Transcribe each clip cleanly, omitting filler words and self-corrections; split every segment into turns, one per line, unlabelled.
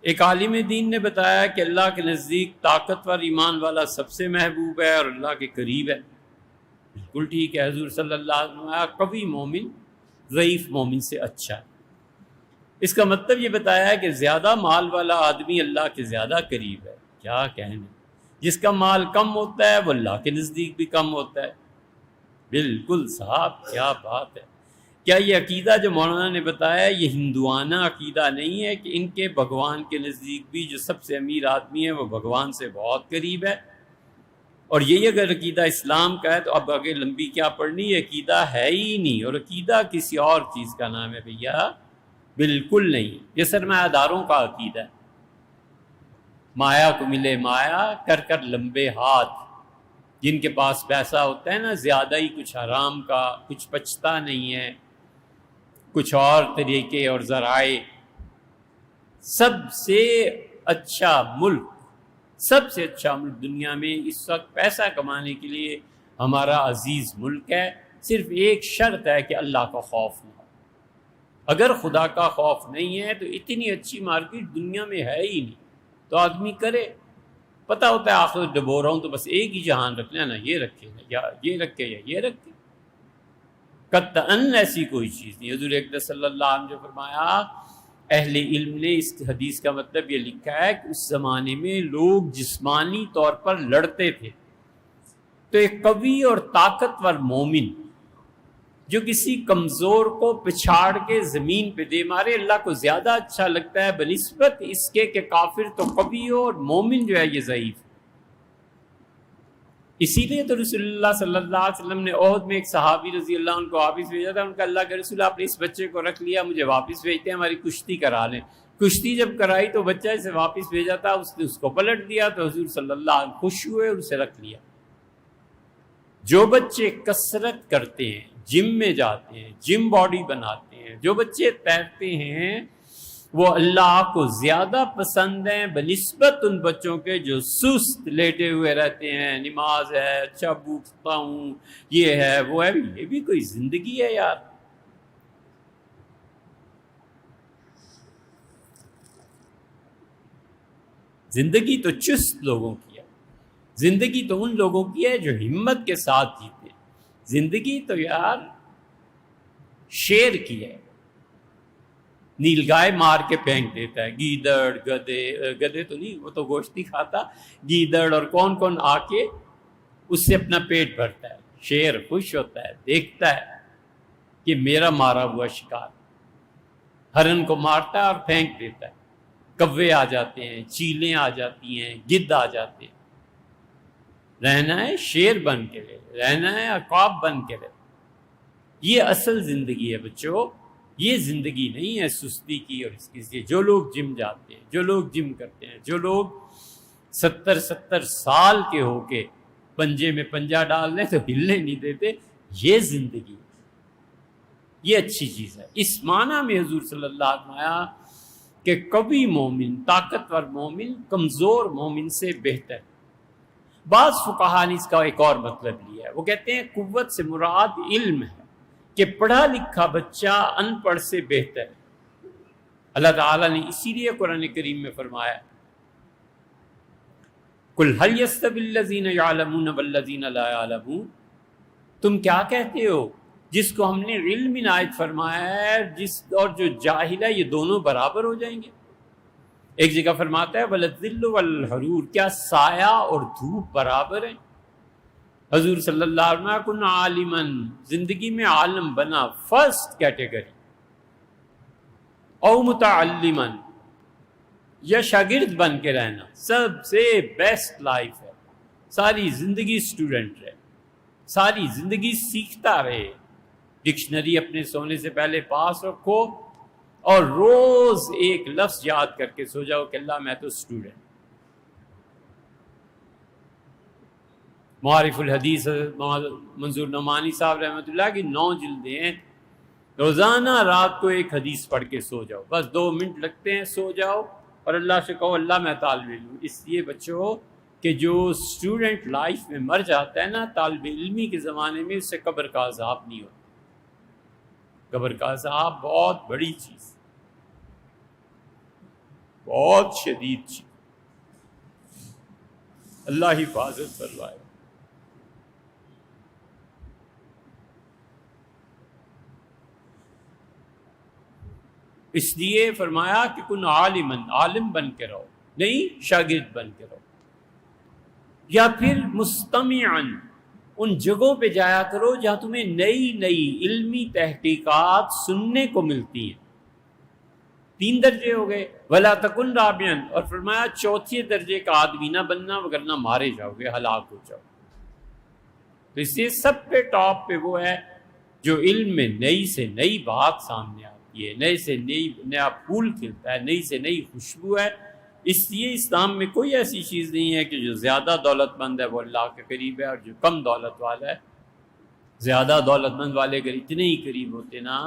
ایک عالم دین نے بتایا کہ اللہ کے نزدیک طاقتور ایمان والا سب سے محبوب ہے اور اللہ کے قریب ہے۔ بالکل ٹھیک ہے، حضور صلی اللہ علیہ وسلم قوی مومن ضعیف مومن سے اچھا ہے۔ اس کا مطلب یہ بتایا ہے کہ زیادہ مال والا آدمی اللہ کے زیادہ قریب ہے۔ کیا کہنا، جس کا مال کم ہوتا ہے وہ اللہ کے نزدیک بھی کم ہوتا ہے۔ بالکل صاحب، کیا بات ہے۔ کیا یہ عقیدہ جو مولانا نے بتایا یہ ہندوانہ عقیدہ نہیں ہے کہ ان کے بھگوان کے نزدیک بھی جو سب سے امیر آدمی ہے وہ بھگوان سے بہت قریب ہے؟ اور یہی اگر عقیدہ اسلام کا ہے تو اب آگے لمبی کیا پڑھنی، یہ عقیدہ ہے ہی نہیں، اور عقیدہ کسی اور چیز کا نام ہے بھیا، بالکل نہیں۔ یہ سرمایہ داروں کا عقیدہ ہے، مایا کو ملے مایا کر کر لمبے ہاتھ، جن کے پاس پیسہ ہوتا ہے نا زیادہ ہی، کچھ حرام کا کچھ بچتا نہیں ہے، کچھ اور طریقے اور ذرائع۔ سب سے اچھا ملک، سب سے اچھا ملک دنیا میں اس وقت پیسہ کمانے کے لیے ہمارا عزیز ملک ہے۔ صرف ایک شرط ہے کہ اللہ کا خوف نہ ہو۔ اگر خدا کا خوف نہیں ہے تو اتنی اچھی مارکیٹ دنیا میں ہے ہی نہیں، تو آدمی کرے۔ پتہ ہوتا ہے آخر ڈبو رہا ہوں تو بس ایک ہی جہان رکھ لینا، یہ رکھے یا یہ رکھے یا یہ رکھے، قطعاً ایسی کوئی چیز نہیں۔ حضور اقدس صلی اللہ علیہ وسلم جو فرمایا، اہل علم نے اس حدیث کا مطلب یہ لکھا ہے کہ اس زمانے میں لوگ جسمانی طور پر لڑتے تھے، تو ایک قوی اور طاقتور مومن جو کسی کمزور کو پچھاڑ کے زمین پہ دے مارے، اللہ کو زیادہ اچھا لگتا ہے بنسبت اس کے کہ کافر تو قوی ہو اور مومن جو ہے یہ ضعیف۔ اسی لیے تو رسول اللہ صلی اللہ علیہ وسلم نے عہد میں ایک صحابی رضی اللہ عنہ کو واپس بھیجا تھا۔ ان کا اللہ کے رسول آپ نے اس بچے کو رکھ لیا، مجھے واپس بھیجتے ہیں، ہماری کشتی کرا لیں۔ کشتی جب کرائی تو بچہ اسے واپس بھیجا تھا، اس نے اس کو پلٹ دیا، تو حضور صلی اللہ علیہ وسلم خوش ہوئے اور اسے رکھ لیا۔ جو بچے کثرت کرتے ہیں، جم میں جاتے ہیں، جم باڈی بناتے ہیں، جو بچے تیرتے ہیں، وہ اللہ کو زیادہ پسند ہیں بنسبت ان بچوں کے جو سست لیٹے ہوئے رہتے ہیں، نماز ہے، اچھا بھوکتا ہوں، یہ ہے وہ ہے۔ یہ بھی کوئی زندگی ہے یار؟ زندگی تو چست لوگوں کی ہے، زندگی تو ان لوگوں کی ہے جو ہمت کے ساتھ جیتے ہیں۔ زندگی تو یار شیر کی ہے، نیل گائے مار کے پھینک دیتا ہے، گیدڑ، گدھے تو نہیں، وہ تو گوشت نہیں کھاتا، گیدڑ اور کون کون آ کے اس سے اپنا پیٹ بھرتا ہے۔ شیر خوش ہوتا ہے، دیکھتا ہے کہ میرا مارا ہوا شکار، ہرن کو مارتا ہے اور پھینک دیتا ہے، کوے آ جاتے ہیں، چیلیں آ جاتی ہیں، گدھ آ جاتے ہیں۔ رہنا ہے شیر بن کے رہے، رہنا ہے عقاب بن کے رہے۔ یہ اصل زندگی ہے بچوں، یہ زندگی نہیں ہے سستی کی اور اس کی۔ جو لوگ جم جاتے ہیں، جو لوگ جم کرتے ہیں، جو لوگ 70 سال کے ہو کے پنجے میں پنجہ ڈال دیں تو ہلنے نہیں دیتے، یہ زندگی، یہ اچھی چیز ہے۔ اس معنی میں حضور صلی اللہ علیہ وسلم آیا کہ قوی مومن، طاقتور مومن کمزور مومن سے بہتر۔ بعض فقہا نے اس کا ایک اور مطلب لیا ہے، وہ کہتے ہیں قوت سے مراد علم ہے، کہ پڑھا لکھا بچہ ان پڑھ سے بہتر ہے۔ اللہ تعالیٰ نے اسی لیے قرآن کریم میں فرمایا، قُلْ هَلْ يَسْتَوِي الَّذِينَ يَعْلَمُونَ وَالَّذِينَ لَا يَعْلَمُونَ، تم کیا کہتے ہو؟ جس کو ہم نے علم عنایت فرمایا ہے اور جو جاہل ہے، یہ دونوں برابر ہو جائیں گے؟ ایک جگہ فرماتا ہے وَالظِّلُّ وَالْحَرُورُ، کیا سایہ اور دھوپ برابر ہیں؟ حضور صلی اللہ علیہ وسلم کن عالماً، زندگی میں عالم بنا، فرسٹ کیٹیگری، او متعلماً، یا شاگرد بن کے رہنا، سب سے بیسٹ لائف ہے۔ ساری زندگی اسٹوڈنٹ رہے، ساری زندگی سیکھتا رہے۔ ڈکشنری اپنے سونے سے پہلے پاس رکھو اور روز ایک لفظ یاد کر کے سو جاؤ کہ اللہ میں تو اسٹوڈنٹ۔ معارف الحدیث منظور نعمانی صاحب رحمۃ اللہ کی 9 جلدیں ہیں، روزانہ رات کو ایک حدیث پڑھ کے سو جاؤ، بس 2 منٹ لگتے ہیں، سو جاؤ اور اللہ سے کہو اللہ میں طالب علم ہوں۔ اس لیے بچوں کہ جو اسٹوڈنٹ لائف میں مر جاتا ہے نا طالب علمی کے زمانے میں، اس سے قبر کا عذاب نہیں ہوتا۔ قبر کا عذاب بہت بڑی چیز۔ بہت شدید چیز، اللہ حفاظت فرمائے۔ اس لیے فرمایا کہ کن عالمن، عالم بن کے رہو، نہیں شاگرد بن کے رہو، یا پھر مستمعن، ان جگہوں پہ جایا کرو جہاں تمہیں نئی نئی علمی تحقیقات سننے کو ملتی ہیں۔ 3 درجے ہو گئے، ولا تکن رابعن، اور فرمایا چوتھے درجے کا آدمی نہ بننا وگرنہ مارے جاؤ گے، ہلاک ہو جاؤ۔ تو اس لیے سب پہ ٹاپ پہ وہ ہے جو علم میں نئی سے نئی بات سامنے آتی ہے، نئے سے نیا پھول کھلتا ہے، نئی سے نئی خوشبو ہے۔ اس لیے اسلام میں کوئی ایسی چیز نہیں ہے کہ جو زیادہ دولت مند ہے وہ اللہ کے قریب ہے، اور جو کم دولت والا ہے، زیادہ دولت مند والے اگر اتنے ہی قریب ہوتے نا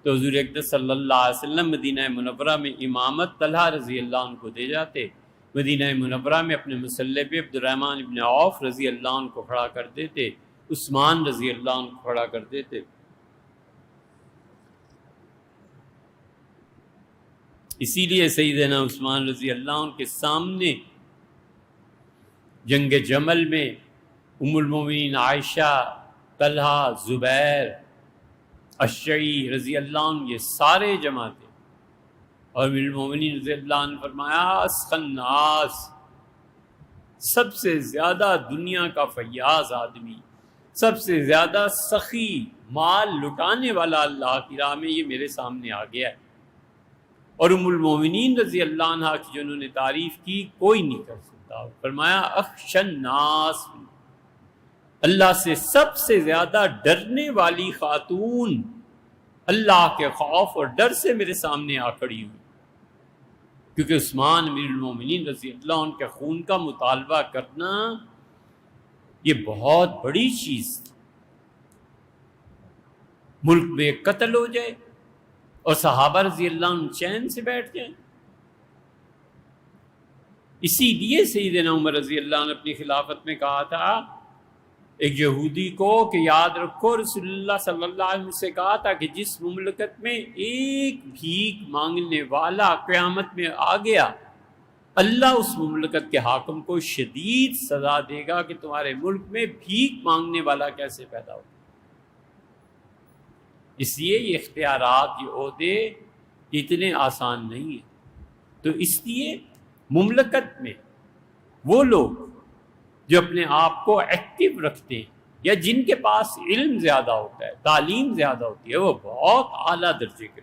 تو حضور اقدس صلی اللہ علیہ وسلم مدینہ منورہ میں امامت طلحہ رضی اللہ عنہ کو دے جاتے، مدینہ منورہ میں اپنے مسلح پہ عبد الرحمن ابن عوف رضی اللہ عنہ کو کھڑا کر دیتے، عثمان رضی اللہ عنہ کو کھڑا کر دیتے۔ اسی لیے سیدنا عثمان رضی اللہ عنہ کے سامنے جنگ جمل میں ام المومنین عائشہ، طلحہ، زبیر، اشعی رضی اللہ عنہ یہ سارے جمع تھے، اور ام المومنین رضی اللہ عنہ فرمایا اسخن الناس، سب سے زیادہ دنیا کا فیاض آدمی، سب سے زیادہ سخی، مال لٹانے والا اللہ کی راہ میں یہ میرے سامنے آ گیا ہے۔ اور ام المومنین رضی اللہ عنہ کی جو انہوں نے تعریف کی کوئی نہیں کر سکتا۔ فرمایا اخشى الناس، اللہ سے سب سے زیادہ ڈرنے والی خاتون اللہ کے خوف اور ڈر سے میرے سامنے آ کھڑی ہوئی، کیونکہ عثمان امیر المومنین رضی اللہ عنہ کے خون کا مطالبہ کرنا یہ بہت بڑی چیز تھی۔ ملک میں قتل ہو جائے اور صحابہ رضی اللہ عنہ چین سے بیٹھ جائیں۔ اسی لیے سیدنا عمر رضی اللہ عنہ اپنی خلافت میں کہا تھا ایک یہودی کو کہ یاد رکھو رسول اللہ صلی اللہ علیہ وسلم سے کہا تھا کہ جس مملکت میں ایک بھیک مانگنے والا قیامت میں آ گیا، اللہ اس مملکت کے حاکم کو شدید سزا دے گا کہ تمہارے ملک میں بھیک مانگنے والا کیسے پیدا ہو۔ اس لیے یہ اختیارات، یہ عہدے اتنے آسان نہیں ہیں۔ تو اس لیے مملکت میں وہ لوگ جو اپنے آپ کو ایکٹیو رکھتے ہیں یا جن کے پاس علم زیادہ ہوتا ہے، تعلیم زیادہ ہوتی ہے، وہ بہت اعلیٰ درجے کے